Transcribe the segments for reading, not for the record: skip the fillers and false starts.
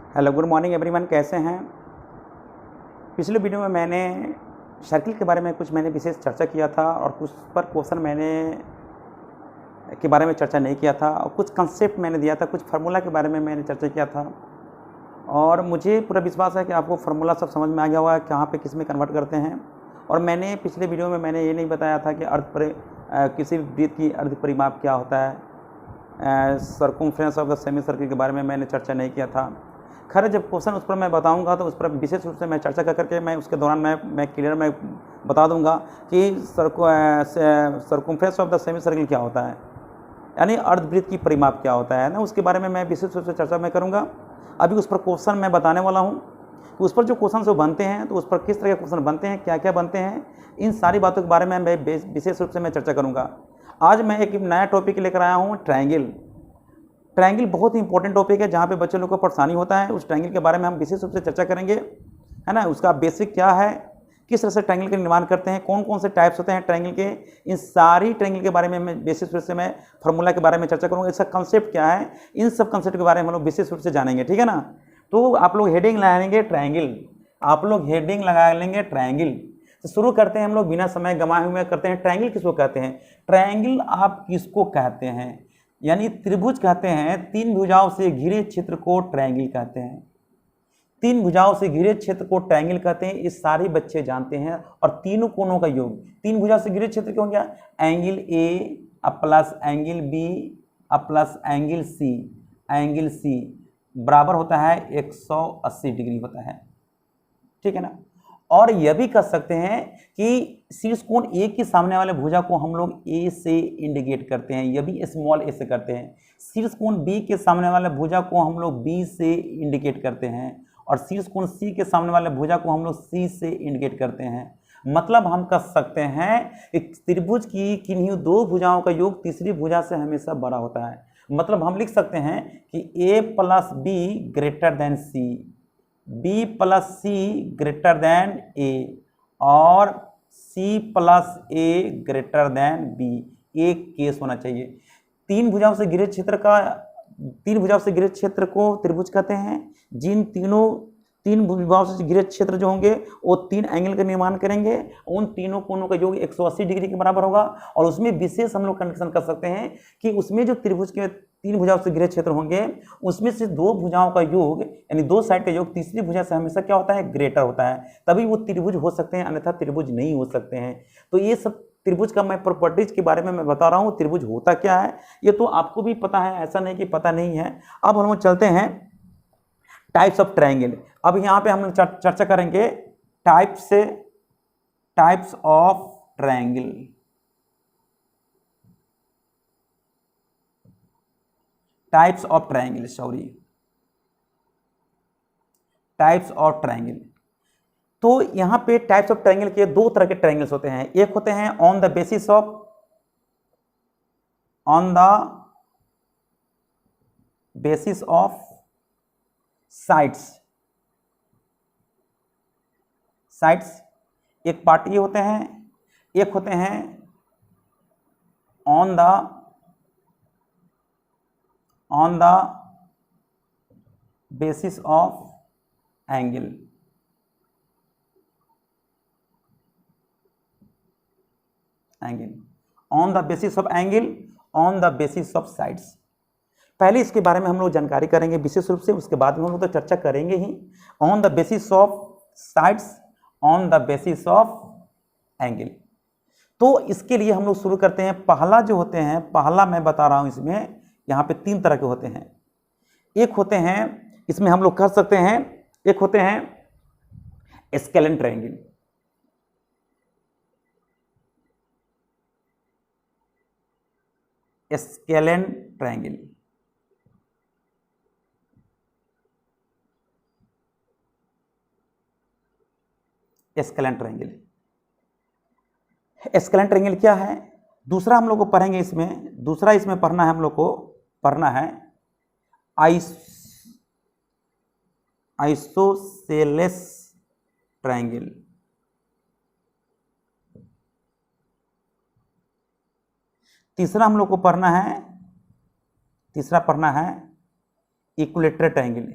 Hello, good morning everyone. कैसे हैं? पिछले वीडियो में मैंने सर्किल के बारे में कुछ विशेष चर्चा किया था और कुछ पर क्वेश्चन के बारे में चर्चा नहीं किया था और कुछ कंसेप्ट मैंने दिया था, कुछ फार्मूला के बारे में मैंने चर्चा किया था और मुझे पूरा विश्वास है कि आपको फार्मूला सब समझ में आ गया होगा, कहाँ पे किस में कन्वर्ट करते हैं। और मैंने पिछले वीडियो में मैंने ये नहीं बताया था कि किसी वृत्त की अर्ध परिमाप क्या होता है। Circumference of the semi circle के बारे में मैंने चर्चा नहीं किया था। खैर, जब क्वेश्चन उस पर मैं बताऊंगा तो उस पर विशेष रूप से मैं चर्चा करके मैं उसके दौरान मैं क्लियर मैं बता दूंगा कि circumference of the semi circle क्या होता है, यानी अर्धवृत्त की परिमाप क्या होता है ना, उसके बारे में मैं विशेष रूप से चर्चा मैं करूँगा। अभी उस पर क्वेश्चन मैं बताने वाला हूँ कि उस पर जो क्वेश्चन जो बनते हैं तो उस पर किस तरह के क्वेश्चन बनते हैं, क्या क्या बनते हैं, इन सारी बातों के बारे में मैं विशेष रूप से मैं चर्चा करूँगा। आज मैं एक नया टॉपिक लेकर आया हूँ, ट्रायंगल। ट्रायंगल बहुत ही इंपॉर्टेंट टॉपिक है जहाँ पे बच्चे लोग को परेशानी होता है। उस ट्रायंगल के बारे में हम विशेष रूप से चर्चा करेंगे, है ना। उसका बेसिक क्या है, किस तरह से ट्रायंगल का निर्माण करते हैं, कौन कौन से टाइप्स होते हैं ट्रायंगल के, इन सारी ट्रायंगल के बारे में मैं विशेष रूप से मैं फार्मूला के बारे में चर्चा करूँगा। इसका कंसेप्ट क्या है, इन सब कंसेप्ट के बारे में हम लोग विशेष रूप से जानेंगे, ठीक है ना। तो आप लोग हेडिंग लगा लेंगे ट्रायंगल, आप लोग हेडिंग लगा लेंगे ट्रायंगल। तो शुरू करते हैं हम लोग बिना समय गंवाए हुए करते हैं। ट्रायंगल किसको कहते हैं? ट्रायंगल आप किसको कहते हैं, यानी त्रिभुज कहते हैं। तीन भुजाओं से घिरे क्षेत्र को ट्रायंगल कहते हैं। तीन भुजाओं से घिरे क्षेत्र को ट्रायंगल कहते हैं, ये सारे बच्चे जानते हैं। और तीनों कोनों का योग, तीन भुजाओं से घिरे क्षेत्र क्या हो गया? Angle A plus angle B plus angle C, angle C बराबर होता है 180 डिग्री होता है, ठीक है ना। और यह भी कह सकते हैं कि शीर्ष कोण ए के सामने वाले भुजा को हम लोग ए से इंडिकेट करते हैं, यह भी स्मॉल ए से करते हैं। शीर्ष कोण बी के सामने वाले भुजा को हम लोग बी से इंडिकेट करते हैं और शीर्ष कोण सी के सामने वाले भुजा को हम लोग सी से इंडिकेट करते हैं। मतलब हम कह सकते हैं एक त्रिभुज की किन्हीं दो भुजाओं का योग तीसरी भुजा से हमेशा बड़ा होता है। मतलब हम लिख सकते हैं कि A plus B greater than C, B plus C greater than A और C plus A greater than B. एक केस होना चाहिए। तीन भुजाओं से घिरे क्षेत्र को त्रिभुज कहते हैं। जिन तीन भुजाओं से घिरे क्षेत्र जो होंगे वो तीन एंगल का निर्माण करेंगे, उन तीनों कोनों का योग 180 डिग्री के बराबर होगा। और उसमें विशेष हम लोग कंडीशन कर सकते हैं कि उसमें जो त्रिभुज के तीन भुजाओं से घिरे क्षेत्र होंगे उसमें से दो भुजाओं का योग यानी दो साइड का योग तीसरी भुजा से हमेशा क्या होता है? ग्रेटर होता है, तभी वो त्रिभुज हो सकते हैं, अन्यथा त्रिभुज नहीं हो सकते हैं। तो ये सब त्रिभुज का मैं प्रॉपर्टीज के बारे में मैं बता रहा हूँ। त्रिभुज होता क्या है ये तो आपको भी पता है, ऐसा नहीं कि पता नहीं है। अब हम चलते हैं टाइप्स ऑफ ट्रायंगल। अब यहाँ पे हम चर्चा करेंगे types of triangle. Types of triangle. तो यहाँ पे टाइप्स ऑफ ट्रायंगल के दो तरह के ट्रायंगल्स होते हैं। एक होते हैं on the basis of sides. एक पार्ट ये होते हैं, एक होते हैं on the basis of angle. On the basis of angle, on the basis of sides. पहले इसके बारे में हम लोग जानकारी करेंगे विशेष रूप से, उसके बाद में हम लोग तो चर्चा करेंगे ही। On the basis of sides, on the basis of angle. तो इसके लिए हम लोग शुरू करते हैं। पहला जो होते हैं, पहला मैं बता रहा हूं, इसमें यहाँ पे तीन तरह के होते हैं। एक होते हैं, इसमें हम लोग कर सकते हैं, एक होते हैं scalene triangle. Scalene triangle, scalene triangle. Scalene triangle क्या है? दूसरा हम लोग को पढ़ेंगे इसमें, दूसरा इसमें पढ़ना है, हम लोग को पढ़ना है आइसोसेलेस ट्रायंगल। तीसरा हम लोग को पढ़ना है, तीसरा पढ़ना है इक्विलेटरल ट्रायंगल।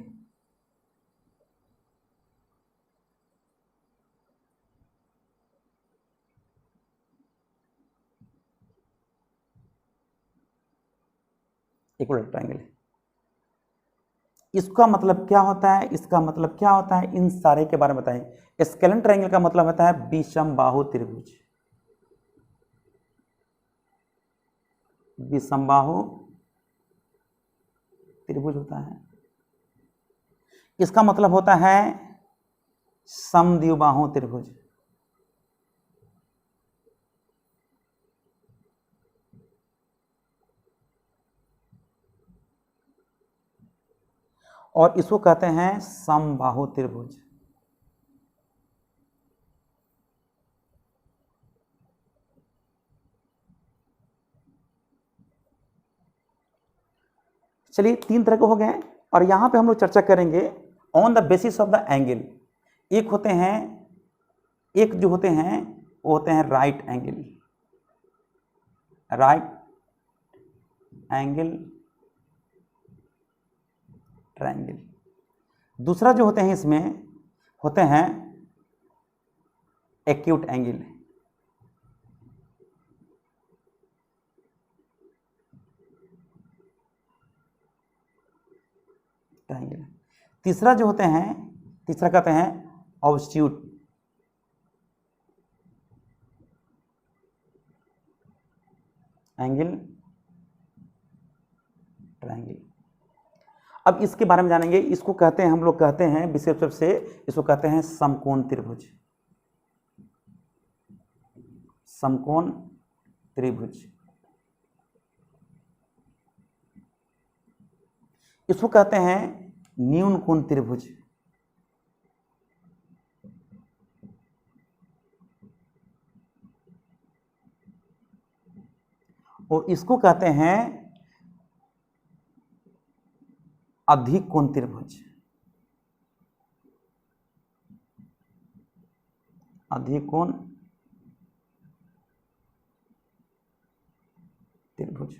Equilateral triangle. इसका मतलब क्या होता है, इसका मतलब क्या होता है, इन सारे के बारे में बताएं। स्केलेन ट्रायंगल का मतलब होता है विषम बाहु त्रिभुज, विषम बाहु त्रिभुज होता है। इसका मतलब होता है समद्विबाहु त्रिभुज। और इसको कहते हैं समबाहु त्रिभुज। चलिए 3 तरह के हो गए, और यहां पे हम लोग चर्चा करेंगे on the basis of the angle. एक होते हैं, एक जो होते हैं वो होते हैं right angle, right angle triangle. दूसरा जो होते हैं इसमें होते हैं एक्यूट एंगल। ट्रायंगल। तीसरा जो होते हैं, तीसरा कहते हैं ऑब्स्ट्यूट एंगल ट्रायंगल। अब इसके बारे में जानेंगे। इसको कहते हैं, हम लोग कहते हैं विशेष रूप से इसको कहते हैं समकोण त्रिभुज, समकोण त्रिभुज। इसको कहते हैं न्यून कोण त्रिभुज, और इसको कहते हैं अधिक कोण त्रिभुज, अधिक कोण त्रिभुज।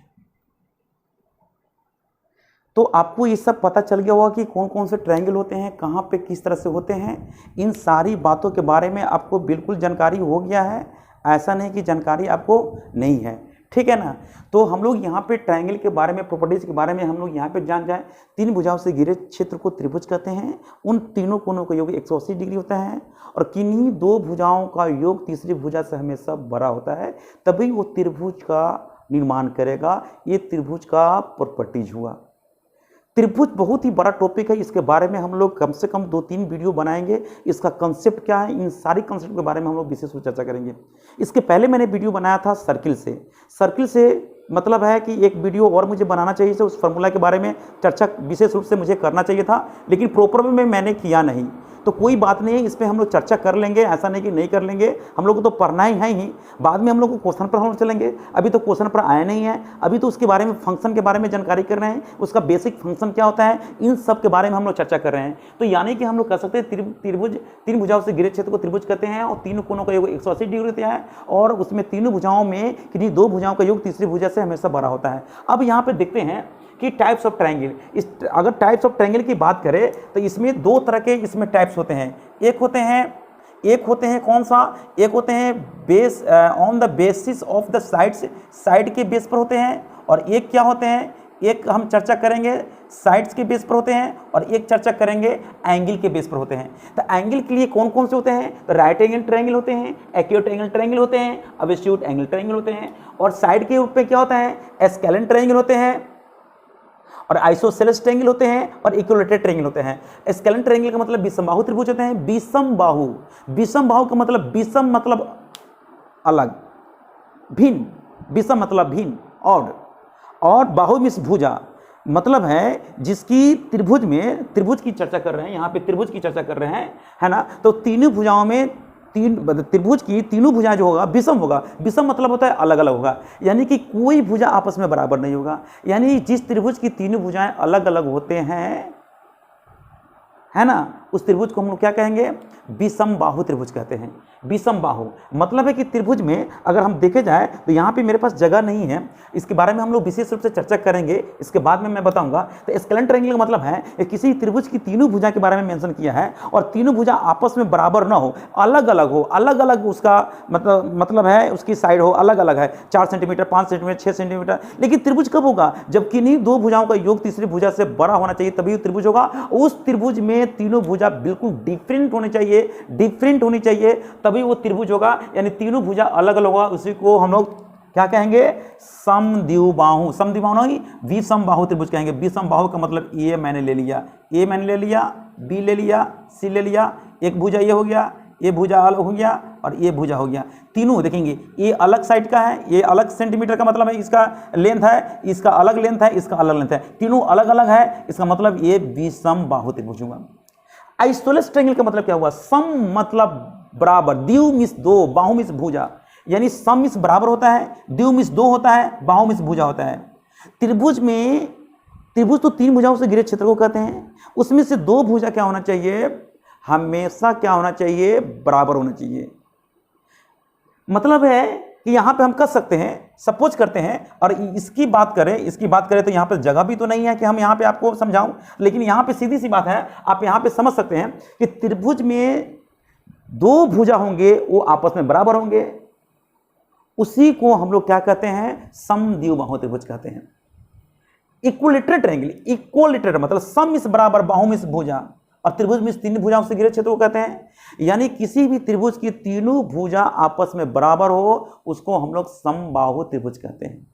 तो आपको ये सब पता चल गया होगा कि कौन कौन से ट्रायंगल होते हैं, कहाँ पे किस तरह से होते हैं। इन सारी बातों के बारे में आपको बिल्कुल जानकारी हो गया है, ऐसा नहीं कि जानकारी आपको नहीं है, ठीक है ना। तो हम लोग यहाँ पे ट्रायंगल के बारे में, प्रॉपर्टीज के बारे में हम लोग यहाँ पे जान जाए। 3 भुजाओं से घिरे क्षेत्र को त्रिभुज कहते हैं। उन तीनों कोणों का योग 180 डिग्री होता है, और किन्हीं 2 भुजाओं का योग तीसरी भुजा से हमेशा बड़ा होता है, तभी वो त्रिभुज का निर्माण करेगा। ये त्रिभुज का प्रॉपर्टीज हुआ। त्रिभुज बहुत ही बड़ा टॉपिक है, इसके बारे में हम लोग कम से कम 2-3 वीडियो बनाएंगे। इसका कंसेप्ट क्या है, इन सारी कंसेप्ट के बारे में हम लोग विशेष रूप से चर्चा करेंगे। इसके पहले मैंने वीडियो बनाया था सर्किल से। सर्किल से मतलब है कि एक वीडियो और मुझे बनाना चाहिए, उस फार्मूला के बारे में चर्चा विशेष रूप से मुझे करना चाहिए था, लेकिन प्रॉपर में मैंने किया नहीं। तो कोई बात नहीं है, इस पर हम लोग चर्चा कर लेंगे, ऐसा नहीं कि नहीं कर लेंगे। हम लोग को तो पढ़ना ही है ही, बाद में हम लोग को क्वेश्चन पर हम लोग चलेंगे। अभी तो क्वेश्चन पर आया नहीं है, अभी तो उसके बारे में फंक्शन के बारे में जानकारी कर रहे हैं, उसका बेसिक फंक्शन क्या होता है, इन सब के बारे में हम लोग चर्चा कर रहे हैं। तो यानी कि हम लोग कह सकते हैं त्रिभुज, 3 भुजाओं से घिरे क्षेत्र को त्रिभुज कहते हैं, और 3 कोणों का योग 180 डिग्री होता है, और उसमें 3 भुजाओं में किन्हीं 2 भुजाओं का योग तीसरी भुजा से हमेशा बड़ा होता है। अब यहाँ पे देखते हैं कि टाइप्स ऑफ ट्रायंगल। इस अगर टाइप्स ऑफ ट्रायंगल की बात करें तो इसमें 2 तरह के इसमें टाइप्स होते हैं। एक होते हैं कौन सा, एक होते हैं base on the basis of the sides, side के बेस पर होते हैं, और एक क्या होते हैं, एक हम चर्चा करेंगे साइड्स के बेस पर होते हैं, और एक चर्चा करेंगे एंगल के बेस पर होते हैं। तो एंगल के लिए कौन कौन से होते हैं, तो राइट एंगल ट्रायंगल होते हैं, एक्यूट एंगल ट्रायंगल होते हैं, ऑब्ट्यूट एंगल ट्रायंगल होते हैं, और साइड के रूप में क्या होता है, स्केलेन ट्रायंगल होते हैं, और आइसोसेलेस ट्रायंगल होते हैं, और इक्विलेटरल ट्रायंगल होते हैं। स्केलेन ट्रायंगल का मतलब विषम बाहु त्रिभुज होते हैं। विषम बाहु, विषम बाहु का मतलब विषम मतलब अलग, भिन्न, विषम मतलब भिन्न, और बाहु मीन्स भुजा, मतलब है जिसकी त्रिभुज में, त्रिभुज की चर्चा कर रहे हैं यहाँ पे, त्रिभुज की चर्चा कर रहे हैं, है ना। तो तीनों भुजाओं में त्रिभुज की तीनों भुजाएं जो होगा विषम होगा। विषम मतलब होता है अलग अलग होगा, यानी कि कोई भुजा आपस में बराबर नहीं होगा। यानी जिस त्रिभुज की तीनों भुजाएं अलग अलग होते हैं, है ना, उस त्रिभुज को हम लोग क्या कहेंगे, विषम बाहु त्रिभुज कहते हैं। विषम बाहु मतलब है कि त्रिभुज में अगर हम देखे जाए तो यहाँ पे मेरे पास जगह नहीं है, इसके बारे में हम लोग विशेष रूप से चर्चा करेंगे, इसके बाद में मैं बताऊंगा। तो स्केलेन ट्रायंगल का मतलब है कि किसी त्रिभुज की तीनों भुजा के बारे में मेंशन किया है और तीनों भुजा आपस में बराबर ना हो, अलग अलग हो, अलग अलग उसका मतलब है उसकी साइड हो, अलग अलग है, 4 सेंटीमीटर, 5 सेंटीमीटर, 6 सेंटीमीटर। लेकिन त्रिभुज कब होगा, जब किन्हीं दो भुजाओं का योग तीसरी भुजा से बड़ा होना चाहिए, तभी त्रिभुज होगा। उस त्रिभुज में तीनों भुजा बिल्कुल डिफरेंट होनी चाहिए, डिफरेंट होनी चाहिए, तभी वो त्रिभुज होगा। यानी तीनों भुजा अलग अलग होगा, उसी को हम लोग क्या कहेंगे, समद्विबाहु। समद्विबाहु नहीं, विषम बाहु त्रिभुज कहेंगे। विषम बाहु का मतलब ए मैंने ले लिया, ए मैंने ले लिया, बी ले लिया, सी ले लिया, एक भुजा ये हो गया, ये भुजा अलग हो गया और ये भुजा हो गया। तीनों देखेंगे, ये अलग साइड का है, ये अलग सेंटीमीटर का मतलब है इसका लेंथ है, इसका अलग लेंथ है, इसका अलग लेंथ है, तीनों अलग अलग है, इसका मतलब ये विषम बाहु त्रिभुज होगा। आइसोसेलेस ट्रायंगल का मतलब क्या हुआ, सम मतलब बराबर, द्विव मीन्स दो, बाहु मीन्स भुजा, यानी सम मीन्स बराबर होता है, द्विव मीन्स दो होता है, बाहु मीन्स भुजा होता है। त्रिभुज में, त्रिभुज तो 3 भुजाओं से घिरे क्षेत्र को कहते हैं, उसमें से 2 भुजा क्या होना चाहिए, हमेशा क्या होना चाहिए, बराबर होना चाहिए। मतलब है कि यहां पे हम कर सकते हैं, सपोज करते हैं, और इसकी बात करें तो यहां पे जगह भी तो नहीं है कि हम यहां पे आपको समझाऊं, लेकिन यहां पे सीधी सी बात है, आप यहां पे समझ सकते हैं कि त्रिभुज में 2 भुजा होंगे, वो आपस में बराबर होंगे, उसी को हम लोग क्या कहते हैं, समद्विबाहु त्रिभुज कहते हैं। इक्विलेटरल ट्रायंगल, इक्विलेटरल मतलब सम मीन्स बराबर, बाहु मीन्स भुजा, और त्रिभुज में 3 भुजाओं से घिरे क्षेत्र को कहते हैं। यानी किसी भी त्रिभुज की तीनों भुजा आपस में बराबर हो, उसको हम लोग समबाहु त्रिभुज कहते हैं।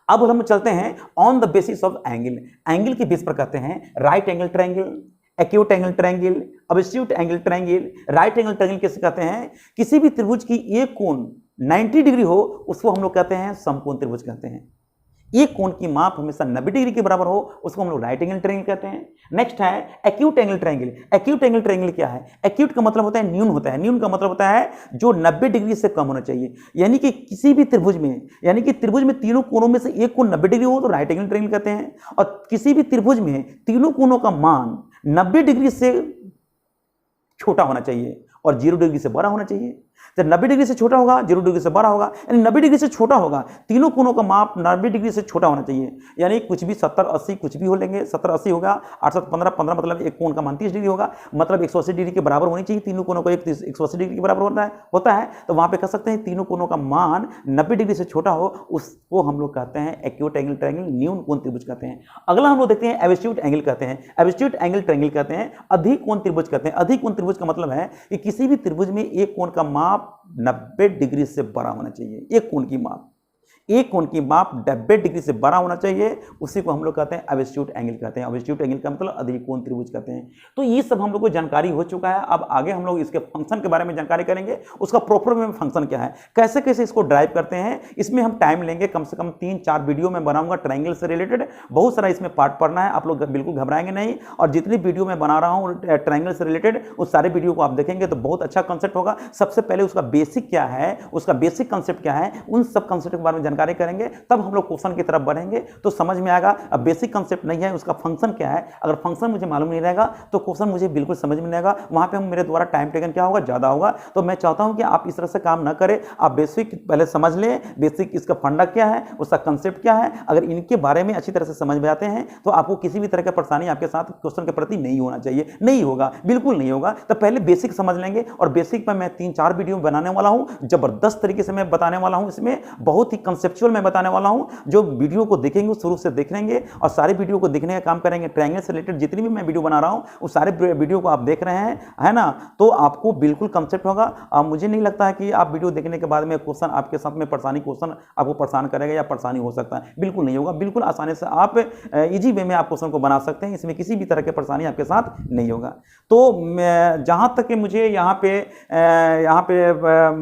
अब हम चलते हैं on the basis of angle, angle के बेस पर कहते हैं right angle triangle, acute angle triangle, obtuse angle triangle. Right angle triangle किसे कहते हैं, किसी भी त्रिभुज की एक कोण 90 डिग्री हो, उसको हम लोग कहते हैं समकोण त्रिभुज कहते हैं। एक कोण की माप हमेशा 90 डिग्री के बराबर हो, उसको हम लोग राइट एंगल ट्रायंगल कहते हैं। नेक्स्ट है acute angle triangle. Acute angle triangle क्या है, एक्यूट का मतलब होता है न्यून होता है, न्यून का मतलब होता है जो 90 डिग्री से कम होना चाहिए। यानी कि किसी भी त्रिभुज में, यानी कि त्रिभुज में तीनों कोणों में से एक कोण 90 डिग्री हो तो राइट एंगल ट्रायंगल कहते हैं, और किसी भी त्रिभुज में तीनों कोणों का मान 90 डिग्री से छोटा होना चाहिए और 0 डिग्री से बड़ा होना चाहिए। जब 90 डिग्री से छोटा होगा, 0 डिग्री से बड़ा होगा, यानी 90 डिग्री से छोटा होगा, तीनों कोणों का माप 90 डिग्री से छोटा होना चाहिए। यानी कुछ भी 70 80 कुछ भी हो लेंगे, 70 80 होगा, 8 7 15 15 मतलब एक कोण का मान 30 डिग्री होगा, मतलब 180 डिग्री के बराबर होनी चाहिए, तीनों कोणों को 180 डिग्री के बराबर होता है। तो वहां पे कह सकते हैं तीनों कोणों का मान 90 डिग्री से छोटा हो, उसको हम लोग कहते हैं एक्यूट एंगल ट्रायंगल, न्यून कोण त्रिभुज कहते हैं। अगला हम लोग देखते हैं ऑब्ट्यूज एंगल कहते हैं। ऑब्ट्यूज एंगल ट्रायंगल कहते हैं, अधिक कोण त्रिभुज कहते हैं। अधिक कोण त्रिभुज का मतलब है कि किसी भी त्रिभुज में एक कोण का माप 90 डिग्री से बड़ा होना चाहिए। एक कोण की माप, एक कोण की माप 90 डिग्री से बड़ा होना चाहिए, उसी को हम लोग कहते हैं ऑब्ट्यूज एंगल कहते हैं। ऑब्ट्यूज एंगल का मतलब अधिक कोण त्रिभुज कहते हैं। तो ये सब हम लोग को जानकारी हो चुका है। अब आगे हम लोग इसके फंक्शन के बारे में जानकारी करेंगे, उसका प्रॉपर में फंक्शन क्या है, कैसे कैसे इसको ड्राइव करते हैं। इसमें हम टाइम लेंगे, कम से कम 3-4 वीडियो में बनाऊंगा ट्रायंगल से रिलेटेड, बहुत सारा इसमें पार्ट पढ़ना है, आप लोग बिल्कुल घबराएंगे नहीं। और जितनी वीडियो मैं बना रहा हूँ ट्रायंगल से रिलेटेड, उस सारे वीडियो को आप देखेंगे तो बहुत अच्छा कंसेप्ट होगा। सबसे पहले उसका बेसिक क्या है, उसका बेसिक कंसेप्ट क्या है, उन सब कंसेप्ट के बारे में जानकारी करेंगे, तब हम लोग क्वेश्चन की तरफ बढ़ेंगे तो समझ में आएगा। अब बेसिक कंसेप्ट नहीं है, उसका फंक्शन क्या है, अगर फंक्शन मुझे मालूम नहीं रहेगा तो क्वेश्चन मुझे बिल्कुल समझ में नहीं आएगा, वहां पे मेरे द्वारा टाइम टेकन क्या होगा, ज्यादा होगा। तो मैं चाहता हूं कि आप इस तरह से काम ना करें, आप बेसिक पहले समझ लें, बेसिक इसका फंडा क्या है, उसका कंसेप्ट क्या है। अगर इनके बारे में अच्छी तरह से समझ में आते हैं तो आपको किसी भी तरह की परेशानी आपके साथ क्वेश्चन के प्रति नहीं होना चाहिए, नहीं होगा, बिल्कुल नहीं होगा। तो पहले बेसिक समझ लेंगे, और बेसिक पर मैं 3-4 वीडियो बनाने वाला हूं, जबरदस्त तरीके से मैं बताने वाला हूं, इसमें बहुत ही कंसेप्चुअल मैं बताने वाला हूं। जो वीडियो को देखेंगे शुरू से देख लेंगे और सारे वीडियो को देखने का काम करेंगे। ट्रायंगल से रिलेटेड जितनी भी मैं वीडियो बना रहा हूं वो सारे वीडियो को आप देख रहे हैं, है ना, तो आपको बिल्कुल कंसेप्ट होगा। मुझे नहीं लगता है कि आप वीडियो देखने के बाद में क्वेश्चन आपके साथ में क्वेश्चन आपको परेशान करेगा या परेशानी हो सकता है, बिल्कुल नहीं होगा। बिल्कुल आसानी से आप इजी वे में आप क्वेश्चन को बना सकते हैं, इसमें किसी भी तरह की परेशानी आपके साथ नहीं होगा। तो जहाँ तक कि मुझे यहाँ पे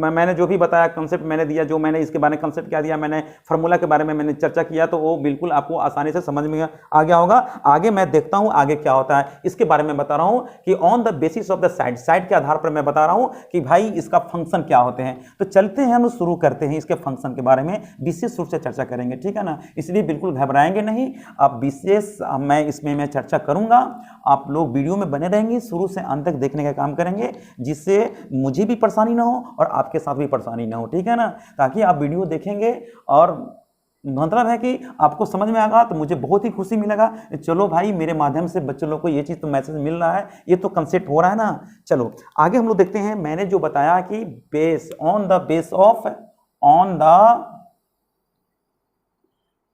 मैंने जो भी बताया कंसेप्ट मैंने दिया, जो मैंने इसके बारे में कंसेप्ट क्या दिया, मैंने मैंने फार्मूला के बारे में मैंने चर्चा किया, तो वो बिल्कुल आपको आसानी से समझ में आ गया होगा। आगे मैं देखता हूं आगे क्या होता है, इसके बारे में बता रहा हूं कि on the basis of the side, side के आधार पर मैं बता रहा हूं कि भाई इसका फंक्शन क्या होते हैं। तो चलते हैं हम शुरू करते हैं, इसके फंक्शन के बारे में विशेष रूप से चर्चा करेंगे, ठीक है ना। इसलिए बिल्कुल घबराएंगे नहीं, आप विशेष मैं इसमें मैं चर्चा करूंगा, आप लोग वीडियो में बने रहेंगे, शुरू से अंत तक देखने का काम करेंगे, जिससे मुझे भी परेशानी ना हो और आपके साथ भी परेशानी ना हो, ठीक है ना। ताकि आप वीडियो देखेंगे और मतलब है कि आपको समझ में आएगा तो मुझे बहुत ही खुशी मिलेगा। चलो भाई, मेरे माध्यम से बच्चों लोग को ये चीज़ तो मैसेज मिल रहा है, ये तो कंसेप्ट हो रहा है ना। चलो आगे हम लोग देखते हैं। मैंने जो बताया कि base, on the base of, on the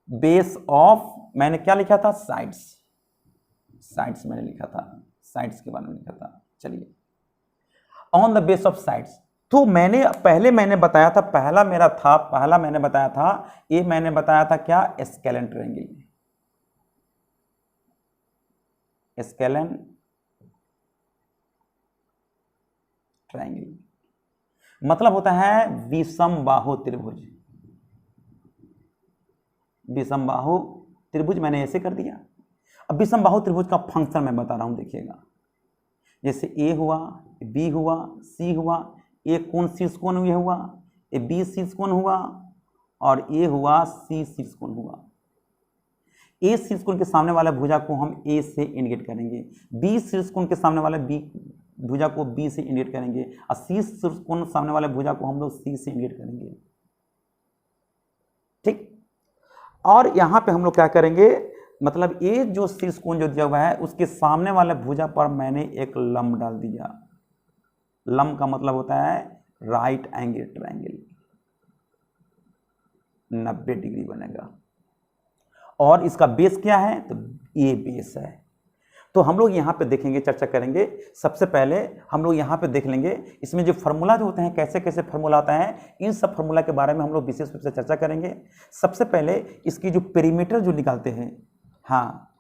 base of, मैंने क्या लिखा था, साइड्स, साइड्स मैंने लिखा था, साइड्स के बारे में लिखा था। चलिए, on the base of sides, तो पहले मैंने बताया था, पहला मैंने बताया था, ये मैंने बताया था क्या, स्केलन ट्रायंगल, स्केलन ट्रायंगल मतलब होता है विषम बाहु त्रिभुज, विषम बाहु त्रिभुज मैंने ऐसे कर दिया। अब विषम बाहु त्रिभुज का फंक्शन मैं बता रहा हूं, देखिएगा, जैसे ए हुआ, बी हुआ, सी हुआ, ए कोण शीर्ष कोण ये हुआ, ए बी शीर्ष कोण हुआ, और ए हुआ सी शीर्ष कोण हुआ। ए शीर्ष कोण के सामने वाला भुजा को हम ए से इंडिकेट करेंगे, बी शीर्ष कोण के सामने वाले बी भुजा को बी से इंडिकेट करेंगे, और सी शीर्ष कोण सामने वाले भुजा को हम लोग सी से इंडिकेट करेंगे, ठीक। और यहां पे हम लोग क्या करेंगे, मतलब ये जो शीर्ष कोण जो दिया हुआ है उसके सामने वाले भुजा पर मैंने एक लंब डाल दिया। लंब का मतलब होता है राइट एंगल ट्रायंगल, 90 डिग्री बनेगा। और इसका बेस क्या है, तो ये बेस है। तो हम लोग यहाँ पे देखेंगे, चर्चा करेंगे। सबसे पहले हम लोग यहाँ पे देख लेंगे, इसमें जो फार्मूला जो होते हैं, कैसे कैसे फार्मूला आता है, इन सब फार्मूला के बारे में हम लोग विशेष रूप से चर्चा करेंगे। सबसे पहले इसकी जो पेरीमीटर जो निकालते हैं, हाँ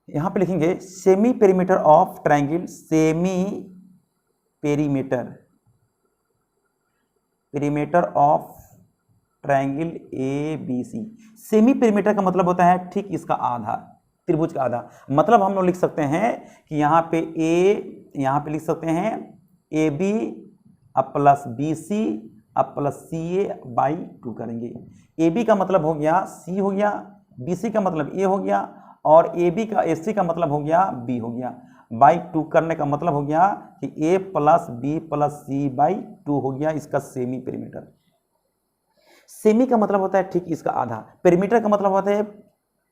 यहाँ पे लिखेंगे semi perimeter of triangle, semi perimeter, perimeter of triangle A B C. Semi perimeter का मतलब होता है ठीक इसका आधा, त्रिभुज का आधा। मतलब हम लोग लिख सकते हैं कि यहाँ पे ए, यहाँ पे लिख सकते हैं ए बी अब प्लस बी सी अब प्लस सी ए बाई 2 करेंगे। ए बी का मतलब हो गया सी हो गया, बी सी का मतलब ए हो गया, और ए बी का ए सी का मतलब हो गया बी हो गया। बाई 2 करने का मतलब हो गया कि A plus B plus C by 2 हो गया इसका सेमी पेरीमीटर। सेमी का मतलब होता है ठीक इसका आधा, पेरीमीटर का मतलब होता है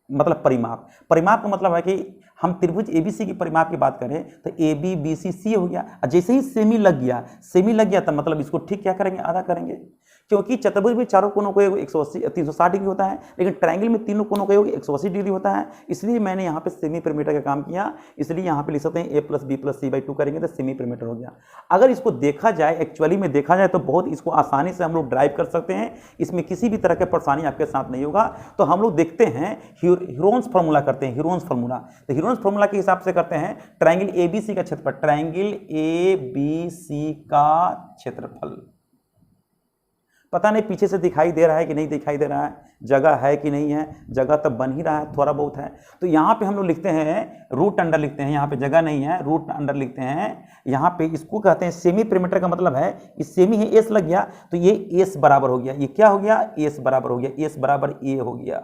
मतलब परिमाप। परिमाप का मतलब है कि हम त्रिभुज एबीसी की परिमाप की बात करें तो ए बी बी सी सी हो गया, जैसे ही सेमी लग गया, सेमी लग गया तो मतलब इसको ठीक क्या करेंगे, आधा करेंगे। क्योंकि चतुर्भुज में चारों कोनों का योग 180 360 डिग्री होता है, लेकिन ट्रायंगल में तीनों कोनों का योग 180 डिग्री होता है। इसलिए मैंने यहाँ पे सेमी पेरीमीटर का काम किया। इसलिए यहाँ पे लिख सकते हैं A plus B plus C by 2 करेंगे तो सेमी पेरीमीटर हो गया। अगर इसको देखा जाए, एक्चुअली में देखा जाए तो बहुत इसको आसानी से हम लोग ड्राइव कर सकते हैं, इसमें किसी भी तरह की परेशानी आपके साथ नहीं होगा। तो हम लोग देखते हैं हीरोन्स फार्मूला करते हैं, हीरोन्स फार्मूला। तो हीरोन्स फार्मूला के हिसाब से करते हैं ट्रायंगल ए बी सी का क्षेत्रफल, ट्रायंगल ए बी सी का क्षेत्रफल। पता नहीं पीछे से दिखाई दे रहा है कि नहीं दिखाई दे रहा है, जगह है कि नहीं है, जगह तो बन ही रहा है, थोड़ा बहुत है। तो यहाँ पे हम लोग लिखते हैं रूट अंडर लिखते हैं, यहाँ पे जगह नहीं है, रूट अंडर लिखते हैं। यहाँ पे इसको कहते हैं सेमी पेरीमीटर का मतलब है इस सेमी है एस लग गया तो ये एस बराबर हो गया, ये क्या हो गया, एस बराबर हो गया, एस बराबर ए हो गया,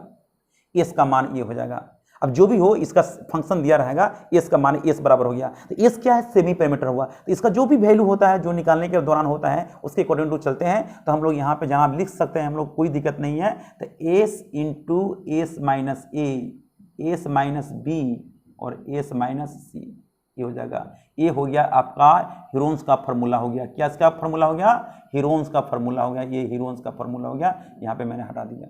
एस का मान ए हो जाएगा। अब जो भी हो इसका फंक्शन दिया रहेगा, एस का मान एस बराबर हो गया। तो एस क्या है, सेमी पेरीमीटर हुआ। तो इसका जो भी वैल्यू होता है, जो निकालने के दौरान होता है, उसके अकॉर्डिंग टू चलते हैं। तो हम लोग यहाँ पे जहाँ लिख सकते हैं हम लोग, कोई दिक्कत नहीं है। तो एस इंटू एस माइनस ए, एस माइनस बी और एस माइनस सी, ये हो जाएगा। ये हो गया आपका हीरोन्स का फार्मूला हो गया। क्या इसका फार्मूला हो गया, हीरोन्स का फार्मूला हो गया। ये हीरोन्स का फार्मूला हो गया, यहाँ पे मैंने हटा दिया।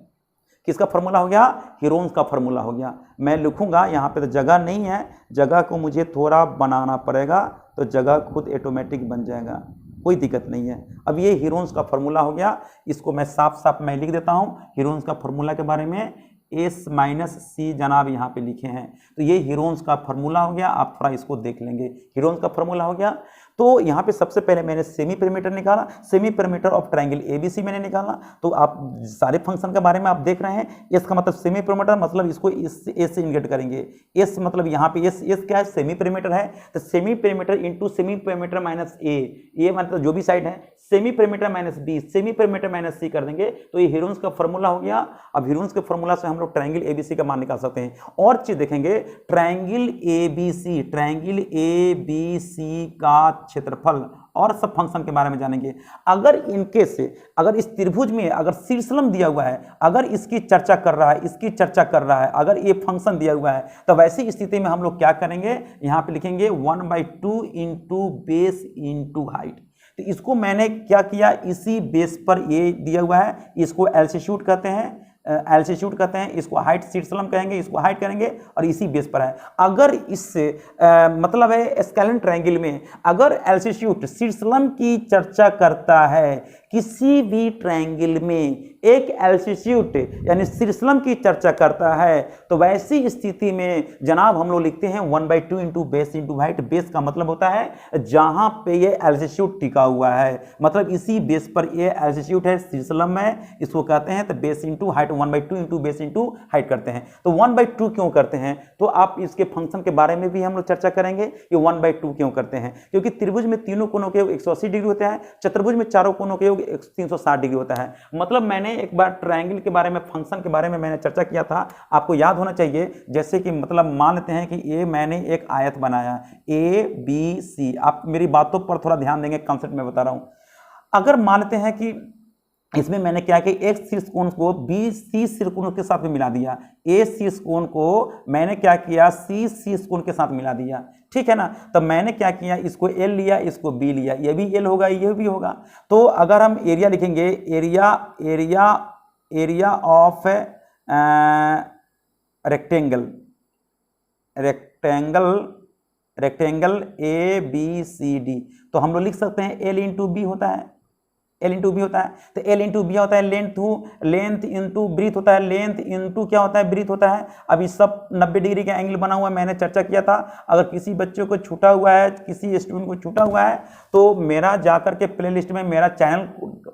किसका फार्मूला हो गया, हीरोन्स का फार्मूला हो गया। मैं लिखूंगा, यहाँ पे तो जगह नहीं है, जगह को मुझे थोड़ा बनाना पड़ेगा, तो जगह खुद ऑटोमेटिक बन जाएगा, कोई दिक्कत नहीं है। अब ये हीरोन्स का फार्मूला हो गया, इसको मैं साफ साफ मैं लिख देता हूँ हीरोन्स का फार्मूला के बारे में। एस माइनस सी जनाब यहाँ पे लिखे हैं। तो ये हीरोन्स का फॉर्मूला हो गया, आप थोड़ा इसको देख लेंगे। हीरोन्स का फॉर्मूला हो गया। तो यहाँ पे सबसे पहले मैंने सेमी पेरीमीटर निकाला, semi perimeter of triangle ABC मैंने निकाला। तो आप सारे फंक्शन के बारे में आप देख रहे हैं। एस का मतलब सेमी पेरीमीटर, मतलब इसको एस से इंडिकेट करेंगे। एस मतलब यहाँ पे एस क्या है, सेमी पेरीमीटर है। तो semi perimeter into semi perimeter minus A मतलब जो भी साइड है, semi perimeter minus B, semi perimeter minus C कर देंगे। तो ये हीरोन्स का फॉर्मूला हो गया। अब हीरोन्स के फॉर्मूला से हम लोग ट्रायंगल एबीसी का मान निकाल सकते हैं। और चीज देखेंगे, ट्रायंगल एबीसी का क्षेत्रफल और सब फंक्शन के बारे में जानेंगे। अगर इनके से अगर इस त्रिभुज में अगर शीर्षलंब दिया हुआ है, अगर इसकी चर्चा कर रहा है, इसकी चर्चा कर रहा है, अगर ये फंक्शन दिया हुआ है, तो वैसी स्थिति में हम लोग क्या करेंगे, यहाँ पे लिखेंगे 1/2 इंटू बेस इंटू हाइट। तो इसको मैंने क्या किया, इसी बेस पर ये दिया हुआ है, इसको एल्टीट्यूड कहते हैं, एल्टीट्यूड कहते हैं, इसको हाइट शीर्षलंब कहेंगे, इसको हाइट करेंगे और इसी बेस पर है। अगर इससे मतलब है स्केलेन ट्रायंगल में अगर एल्टीट्यूड शीर्षलंब की चर्चा करता है, किसी भी ट्रायंगल में एक एल्टीट्यूड यानी शीर्षलंब की चर्चा करता है, तो वैसी स्थिति में जनाब हम लोग लिखते हैं 1/2 into base into height. Base का मतलब होता है जहां पे ये एल्टीट्यूड टिका हुआ है, मतलब इसी बेस पर ये एल्टीट्यूड है, शीर्षलंब है, इसको कहते हैं। तो base into height 1/2 into base into height करते हैं। तो 1/2 क्यों करते हैं, तो आप इसके फंक्शन के बारे में भी हम लोग चर्चा करेंगे कि 1/2 क्यों करते हैं। क्योंकि त्रिभुज में तीनों कोनों के योग 180 डिग्री होते हैं, चतुर्भुज में चारों कोनों के योग 360 डिग्री होता है। मतलब मैंने एक बार ट्रायंगल के बारे में, फंक्शन के बारे में मैंने चर्चा किया था, आपको याद होना चाहिए। जैसे कि मतलब मान लेते हैं कि ये मैंने एक आयत बनाया ABC, आप मेरी बातों पर थोड़ा ध्यान देंगे, कंसेप्ट में बता रहा हूं। अगर मान लेते हैं कि इसमें मैंने क्या किया, एक शीर्ष कोण को बी सी शीर्ष कोण के साथ में मिला दिया, ए शीर्ष कोण को मैंने क्या किया, सी शीर्ष कोण के साथ मिला दिया, ठीक है ना। तो मैंने क्या किया, इसको एल लिया, इसको बी लिया, ये भी एल होगा, ये भी होगा। तो अगर हम एरिया लिखेंगे, एरिया ऑफ रेक्टेंगल ABCD, तो हम लोग लिख सकते हैं L इंटू बी होता है, L इंटू बी होता है। तो L इंटू बी होता है लेंथ इंटू ब्रीथ होता है, लेंथ इंटू क्या होता है, ब्रीथ होता है। अब इस सब 90 डिग्री का एंगल बना हुआ है, मैंने चर्चा किया था। अगर किसी बच्चे को छूटा हुआ है, किसी स्टूडेंट को छूटा हुआ है, तो मेरा जाकर के प्ले लिस्ट में मेरा चैनल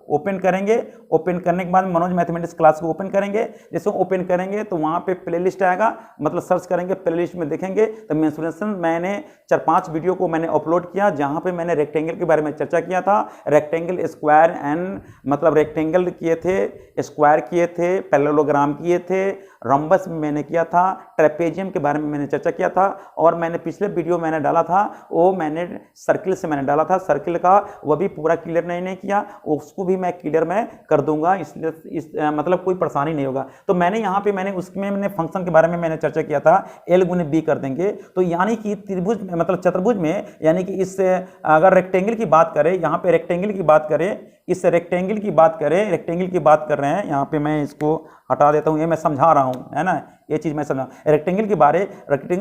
ओपन करेंगे। ओपन करने के बाद मनोज मैथमेटिक्स क्लास को ओपन करेंगे। जैसे ओपन करेंगे तो वहाँ पे प्ले लिस्ट आएगा, मतलब सर्च करेंगे, प्ले लिस्ट में देखेंगे तो मेंसुरेशन मैंने 4-5 वीडियो को मैंने अपलोड किया, जहाँ पे मैंने रेक्टेंगल के बारे में चर्चा किया था। रेक्टेंगल स्क्वायर एंड मतलब रेक्टेंगल किए थे, स्क्वायर किए थे, पैरेललोग्राम किए थे, रम्बस में मैंने किया था, ट्रेपेजियम के बारे में मैंने चर्चा किया था। और मैंने पिछले वीडियो मैंने डाला था, वो मैंने सर्किल से मैंने डाला था, सर्किल का वो भी पूरा क्लियर नहीं किया, उसको भी मैं क्लियर मैं कर दूंगा, इसलिए मतलब कोई परेशानी नहीं होगा। तो मैंने यहाँ पे मैंने उसमें मैंने फंक्शन के बारे में मैंने चर्चा किया था, L गुने B कर देंगे। तो यानी कि त्रिभुज में मतलब चतुर्भुज में, यानी कि इस अगर रेक्टेंगल की बात करें, यहाँ पे रेक्टेंगल की बात करें, इस रेक्टेंगल की बात करें, रेक्टेंगल की बात कर रहे हैं, यहाँ पे मैं इसको हटा देता हूँ, ये मैं समझा रहा हूँ, है ना, ये चीज़ मैं समझा। रेक्टेंगल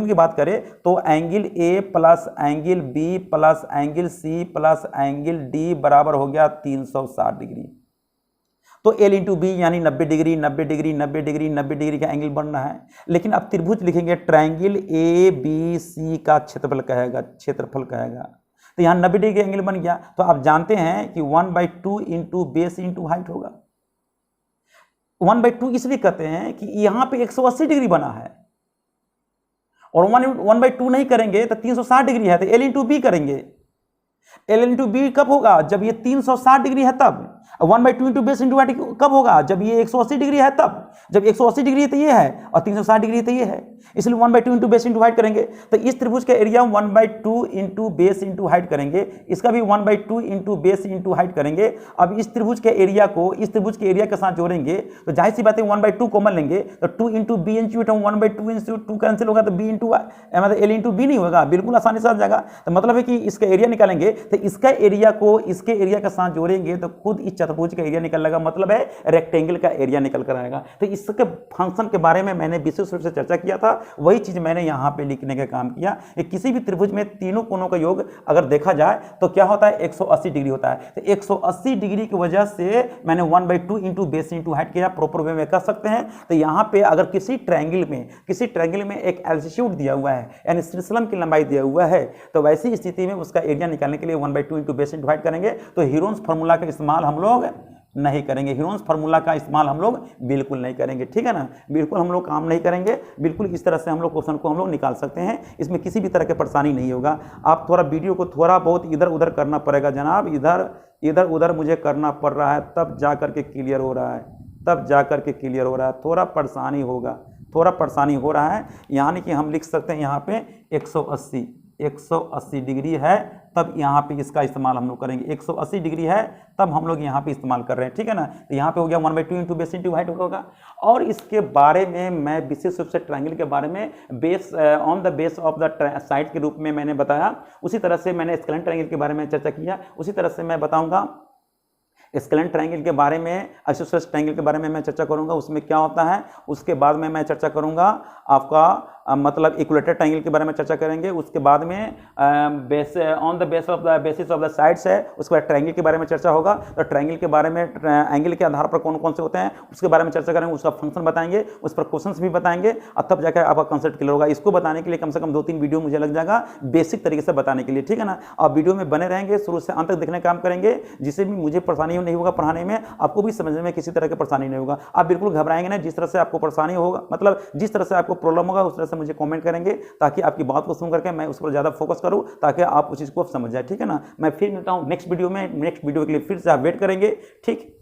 की बात करें तो angle A plus angle B plus angle C plus angle D बराबर हो गया 360 डिग्री। तो L इंटू बी यानी 90 डिग्री 90 डिग्री 90 डिग्री 90 डिग्री का एंगल बन रहा है। लेकिन अब त्रिभुज लिखेंगे, ट्रायंगल ABC का क्षेत्रफल कहेगा। तो यहाँ 90 डिग्री का एंगल बन गया। तो आप जानते हैं कि 1/2 इंटू बेस इंटू हाइट होगा। 1/2 इसलिए कहते हैं कि यहाँ पे 180 डिग्री बना है, और 1/2 नहीं करेंगे तो 360 डिग्री है, तो L इंटू बी करेंगे। L इंटू बी कब होगा, जब ये 360 डिग्री है तब। 1/2 इंटू बेस इंटू हाइट कब होगा, जब ये 180 डिग्री है तब। जब 180 डिग्री है तो ये है, और 360 डिग्री है तो ये है, इसलिए 1/2 इंटू बेस इंटू हाइट करेंगे। तो इस त्रिभुज का area 1/2 into base into height करेंगे, इसका भी 1/2 इंटू बेस इंटू हाइट करेंगे। अब इस त्रिभुज के एरिया को इस त्रिभुज के एरिया के साथ जोड़ेंगे, तो जाहिर सी बात है 1/2 कॉमन लेंगे, तो 2 into B into 1/2 into 2 cancel होगा, तो बी इंटू मतलब L इंटू बी नहीं होगा, बिल्कुल आसानी से आ जाएगा। तो मतलब है कि इसका एरिया निकालेंगे, तो इसका एरिया को इसके एरिया के साथ जोड़ेंगे तो खुद इस चतुर्भुज का एरिया निकल लेगा, मतलब है रेक्टेंगल का एरिया निकल कर आएगा। तो इसके फंक्शन के बारे में मैंने विशेष रूप से चर्चा किया था। था, वही चीज़ मैंने यहाँ पे लिखने का काम किया। किसी भी त्रिभुज में तीनों कोणों का योग अगर देखा जाए तो क्या होता है, 180 डिग्री होता है। तो 180 डिग्री की वजह से मैंने 1/2 इंटू बेस इंटू हाइट किया, प्रॉपर वे में कर सकते हैं। तो यहाँ पे अगर किसी ट्रायंगल में एक एल्टीट्यूड दिया हुआ है, यानी श्रृंखलम की लंबाई दिया हुआ है, तो वैसी स्थिति में उसका एरिया निकालने के लिए 1/2 इंटू बेस इंटू हाइट करेंगे। तो हीरोन्स फार्मूला का इस्तेमाल हम लोग नहीं करेंगे, हीरोन्स फार्मूला का इस्तेमाल हम लोग बिल्कुल नहीं करेंगे, ठीक है ना, बिल्कुल हम लोग काम नहीं करेंगे। बिल्कुल इस तरह से हम लोग क्वेश्चन को हम लोग निकाल सकते हैं, इसमें किसी भी तरह की परेशानी नहीं होगा। आप थोड़ा वीडियो को थोड़ा बहुत इधर उधर करना पड़ेगा जनाब, इधर उधर मुझे करना पड़ रहा है, तब जा करके क्लियर हो रहा है, थोड़ा परेशानी होगा, थोड़ा परेशानी हो रहा है। यानी कि हम लिख सकते हैं यहाँ पे 180 डिग्री है, तब यहाँ पे इसका इस्तेमाल हम लोग करेंगे। 180 डिग्री है तब हम लोग यहाँ पे इस्तेमाल कर रहे हैं, ठीक है ना। तो यहाँ पे हो गया 1/2 इंटू बेस इंटू हाइट होगा। और इसके बारे में मैं विशेष रूप से ट्रायंगल के बारे में base on the base of the side के रूप में मैंने बताया। उसी तरह से मैंने स्केलेन ट्रायंगल के बारे में चर्चा किया, उसी तरह से मैं बताऊँगा स्केलेन ट्रायंगल के बारे में, आइसोसेलेस ट्रायंगल के बारे में मैं चर्चा करूंगा, उसमें क्या होता है। उसके बाद में मैं चर्चा करूंगा आपका मतलब इक्विलेटरल ट्रायंगल के बारे में चर्चा करेंगे। उसके बाद में on the basis of the sides है, उसके बाद ट्रायंगल के बारे में चर्चा होगा। तो ट्रायंगल के बारे में एंगल के आधार पर कौन कौन से होते हैं उसके बारे में चर्चा करेंगे, उसका फंक्शन बताएंगे, उस पर क्वेश्चंस भी बताएंगे, और तब जाकर आपका कॉन्सेप्ट क्लियर होगा। इसको बताने के लिए कम से कम 2-3 वीडियो मुझे लग जाएगा बेसिक तरीके से बताने के लिए, ठीक है ना। आप वीडियो में बने रहेंगे, शुरू से अंत तक देखने का काम करेंगे, जिससे भी मुझे परेशानी नहीं होगा पढ़ाने में, आपको भी समझने में किसी तरह की परेशानी नहीं होगा। आप बिल्कुल घबराएंगे ना, जिस तरह से आपको परेशानी होगा, मतलब जिस तरह से आपको प्रॉब्लम होगा उस तरह से मुझे कमेंट करेंगे, ताकि आपकी बात को सुन करके मैं उस पर ज़्यादा फोकस करूं, ताकि आप उस चीज़ को समझ जाए, ठीक है ना। मैं फिर मिलता हूं नेक्स्ट वीडियो में, नेक्स्ट वीडियो के लिए फिर से आप वेट करेंगे, ठीक।